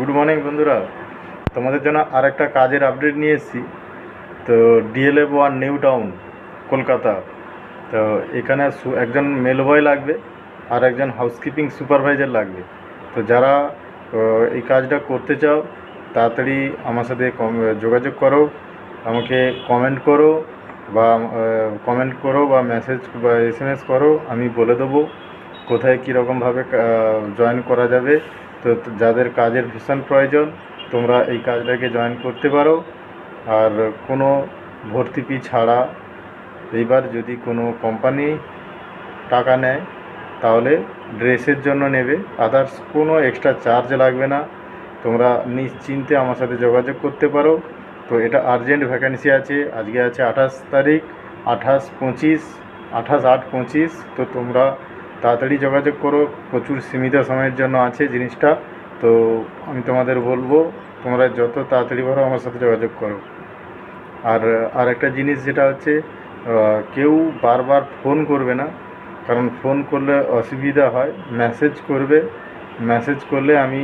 Good morning বন্ধুরা, তোমাদের জন্য আর একটা কাজের আপডেট নিয়ে এসেছি। তো DLF1 নিউ টাউন কলকাতা। তো এখানে একজন মেল বয় লাগবে আর একজন হাউসকিপিং সুপারভাইজার লাগবে। তো যারা এই কাজটা করতে চাও তাড়াতাড়ি আমার সাথে যোগাযোগ করো, আমাকে কমেন্ট করো বা মেসেজ বা SMS করো। আমি বলে দেবো কোথায় কীরকমভাবে জয়েন করা যাবে। তো যাদের কাজের ভীষণ প্রয়োজন তোমরা এই কাজটাকে জয়েন করতে পারো। আর কোনো ভর্তি ফি ছাড়া, এইবার যদি কোনো কোম্পানি টাকা নেয় তাহলে ড্রেসের জন্য নেবে, আদার্স কোনো এক্সট্রা চার্জ লাগবে না। তোমরা নিশ্চিন্তে আমার সাথে যোগাযোগ করতে পারো। তো এটা আর্জেন্ট ভ্যাকেন্সি আছে, আজকে আছে 28 তারিখ, 28/8/25। তো তোমরা তাড়াতাড়ি যোগাযোগ করো, প্রচুর সীমিত সময়ের জন্য আছে জিনিসটা। তো আমি তোমাদের বলবো তোমরা যত তাড়াতাড়ি পারো আমার সাথে যোগাযোগ করো। আর একটা জিনিস যেটা হচ্ছে, কেউ বারবার ফোন করবে না, কারণ ফোন করলে অসুবিধা হয়। মেসেজ করলে আমি